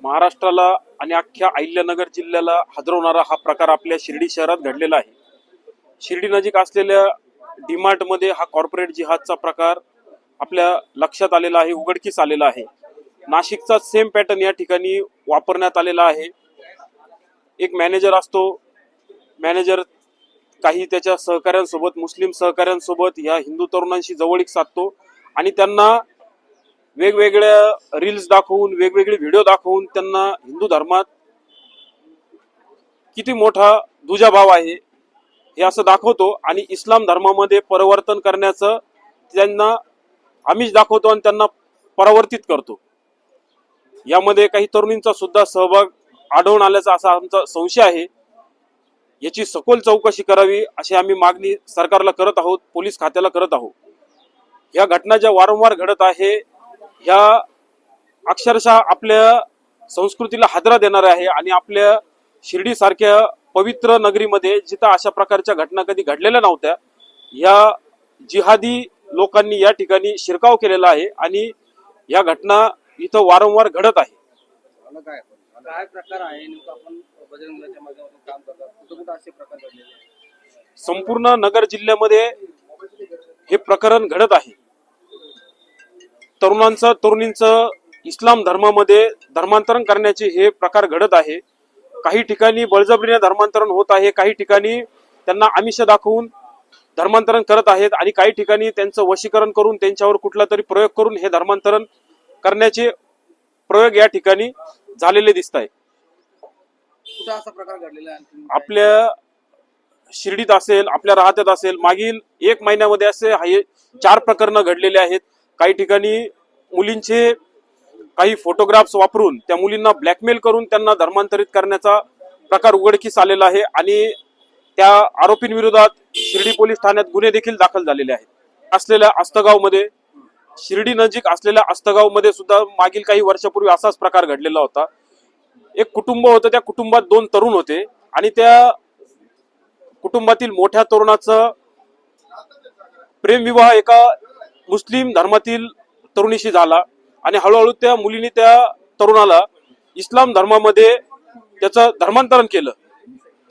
महाराष्ट्राला आणि अख्ख्या अहिल्यानगर जिल्ह्याला हादरवणारा हा प्रकार आपल्या शिर्डी शहरात घडलेला आहे। शिर्डी नजीक असलेल्या डीमार्ट मध्ये हा कॉर्पोरेट जिहादचा प्रकार आपल्या लक्षात आलेला आहे, उघडकीस आलेला आहे। नाशिकचा सेम पॅटर्न या ठिकाणी वापरण्यात आलेला आहे। एक मॅनेजर असतो, मॅनेजर काही त्याच्या सहकाऱ्यांसोबत, मुस्लिम सहकाऱ्यांसोबत या हिंदू तरुणांशी जवळीक साधतो आणि त्यांना वेगवेगळ्या रील्स दाखवून, वेगवेगळे व्हिडिओ दाखवून त्यांना हिंदू धर्मात किती मोठा दुजाभाव आहे हे असं दाखवतो आणि इस्लाम धर्मामध्ये परिवर्तन करण्याचं त्यांना आमिष दाखवतो आणि त्यांना परावर्तित करतो। यामध्ये काही तरुणींचा सुद्धा सहभाग आढळून आल्याचा असा आमचा संशय आहे। याची सखोल चौकशी करावी अशी आम्ही मागणी सरकारला करत आहोत, पोलीस खात्याला करत आहोत। या घटना ज्या वारंवार घडत आहे, ह्या अक्षरशः आपल्या संस्कृतीला हादरा देणार आहे आणि आपल्या शिर्डी सारख्या पवित्र नगरीमध्ये जिथं अशा प्रकारच्या घटना कधी घडलेल्या नव्हत्या, या जिहादी लोकांनी या ठिकाणी शिरकाव केलेला आहे आणि या घटना इथं वारंवार घडत आहे। काय प्रकार आहे नेमका? आपण बजरंग दलाच्या माध्यमातून काम करतात, कुठे असे प्रकार घडलेले आहेत? संपूर्ण नगर जिल्ह्यामध्ये हे प्रकरण घडत आहे। तरुणींचं इस्लाम धर्मामध्ये धर्मांतरण करण्याचे हे प्रकार घडत आहे। काही ठिकाणी बळजबरीने धर्मांतरण होत आहे, काही ठिकाणी त्यांना आमिष दाखवून धर्मांतरण करत आहेत आणि काही ठिकाणी त्यांचं वशीकरण करून त्यांच्यावर कुठला तरी प्रयोग करून हे धर्मांतरण करण्याचे प्रयोग या ठिकाणी झालेले दिसत आहे। कुठे असा प्रकार घडलेला आहे? आपल्या शिर्डीत असेल, आपल्या राहत्यात असेल, मागील 1 महिन्यामध्ये असे 4 प्रकरणं घडलेले आहेत। काही ठिकाणी मुलींचे काही फोटोग्राफ्स वापरून त्या मुलींना ब्लॅकमेल करून त्यांना धर्मांतरित करण्याचा प्रकार उघडकीस आलेला आहे आणि त्या आरोपींविरोधात शिर्डी पोलीस ठाण्यात गुन्हे देखील दाखल झालेले आहेत। असलेल्या अस्तगावमध्ये, शिर्डी नजीक असलेल्या अस्तगावमध्ये सुद्धा मागील काही वर्षापूर्वी असाच प्रकार घडलेला होता। एक कुटुंब होतं, त्या कुटुंबात 2 तरुण होते आणि त्या कुटुंबातील मोठ्या तरुणाचं प्रेमविवाह एका मुस्लिम धर्मातील तरुणीशी झाला आणि हळूहळू त्या मुलीने त्या तरुणाला इस्लाम धर्मामध्ये त्याचं धर्मांतरण केलं।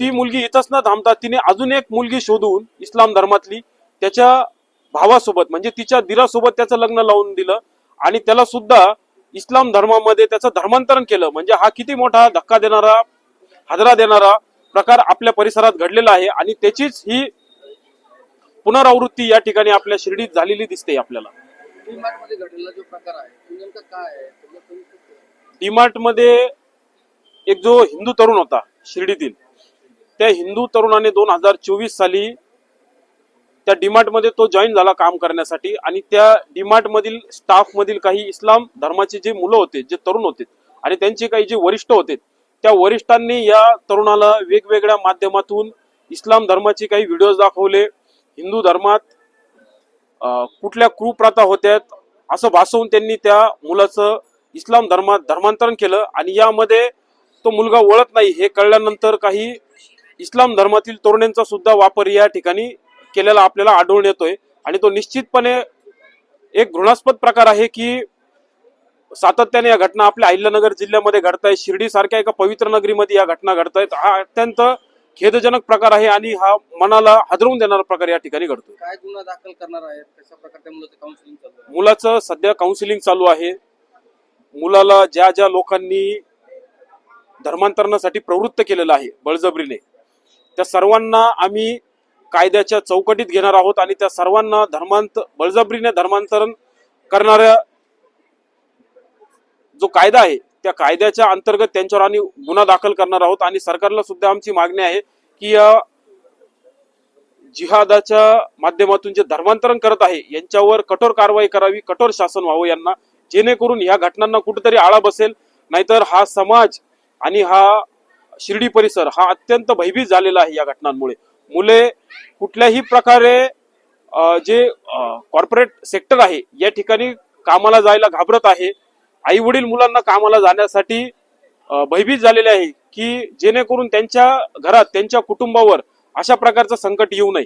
ती मुलगी इथंच न थांबता तिने अजून एक मुलगी शोधून इस्लाम धर्मातली त्याच्या भावासोबत म्हणजे तिच्या दिरासोबत त्याचं लग्न लावून दिलं आणि त्याला सुद्धा इस्लाम धर्मामध्ये त्याचं धर्मांतरण केलं। म्हणजे हा किती मोठा धक्का देणारा, हादरा देणारा प्रकार आपल्या परिसरात घडलेला आहे आणि त्याचीच ही पुनरावृत्ती या ठिकाणी आपल्या शिर्डीत झालेली दिसते आपल्याला। डीमार्ट मध्ये घडलेला जो प्रकार आहे नेमका काय आहे? डीमार्ट मध्ये एक जो हिंदू तरुण होता शिर्डीतील, त्या हिंदू तरुणाने 2024 साली त्या डीमार्ट मध्ये तो जॉईन झाला काम करण्यासाठी आणि त्या डीमार्ट मधील स्टाफ मधील काही इस्लाम धर्माचे जे मुलं होते, जे तरुण होते आणि त्यांचे काही जे वरिष्ठ होते, त्या वरिष्ठांनी या तरुणाला वेगवेगळ्या माध्यमातून इस्लाम धर्माचे काही व्हिडिओज दाखवले, हिंदू धर्मात कुठल्या कुप्रथा होत्यात असं भासवून त्यांनी त्या मुलाचं इस्लाम धर्मात धर्मांतरण केलं आणि यामध्ये तो मुलगा वळत नाही हे कळल्यानंतर काही इस्लाम धर्मातील तरुणांचा सुद्धा वापर या ठिकाणी केलेला आपल्याला आढळून येतोय आणि तो निश्चितपणे एक घृणास्पद प्रकार आहे की सातत्याने या घटना आपल्या अहिल्यानगर जिल्ह्यामध्ये घडतायत। शिर्डी सारख्या एका पवित्र नगरीमध्ये या घटना घडतायत। हा अत्यंत खेदजनक प्रकार आहे आणि हा मनाला हादरवून देणारा प्रकार या ठिकाणी घडतोय। काय गुन्हा दाखल करणार आहेत? कशा प्रकारच्या मुलाचं काउन्सिलिंग चालू आहे? मुलाचं सध्या काउन्सिलिंग चालू आहे। मुलाला ज्या ज्या लोकांनी धर्मांतरणासाठी प्रवृत्त केलेलं आहे बळजबरीने, त्या सर्वांना आम्ही कायद्याच्या चौकटीत घेणार आहोत आणि त्या सर्वांना बळजबरीने धर्मांतरण करणाऱ्या जो कायदा आहे त्या कायद्याच्या अंतर्गत त्यांच्यावर आणि गुन्हा दाखल करणार आहोत आणि सरकारला सुद्धा आमची मागणी आहे की या जिहादाच्या माध्यमातून जे धर्मांतरण करत आहे यांच्यावर कठोर कारवाई करावी, कठोर शासन व्हावं यांना, जेणेकरून या घटनांना कुठेतरी आळा बसेल। नाहीतर हा समाज आणि हा शिर्डी परिसर हा अत्यंत भयभीत झालेला आहे या घटनांमुळे। मुले कुठल्याही प्रकारे जे कॉर्पोरेट सेक्टर आहे या ठिकाणी कामाला जायला घाबरत आहे। आई वडील मुलांना कामाला जाण्यासाठी भयभीत झालेले आहे की जेणेकरून त्यांच्या घरात, त्यांच्या कुटुंबावर अशा प्रकारचं संकट येऊ नये।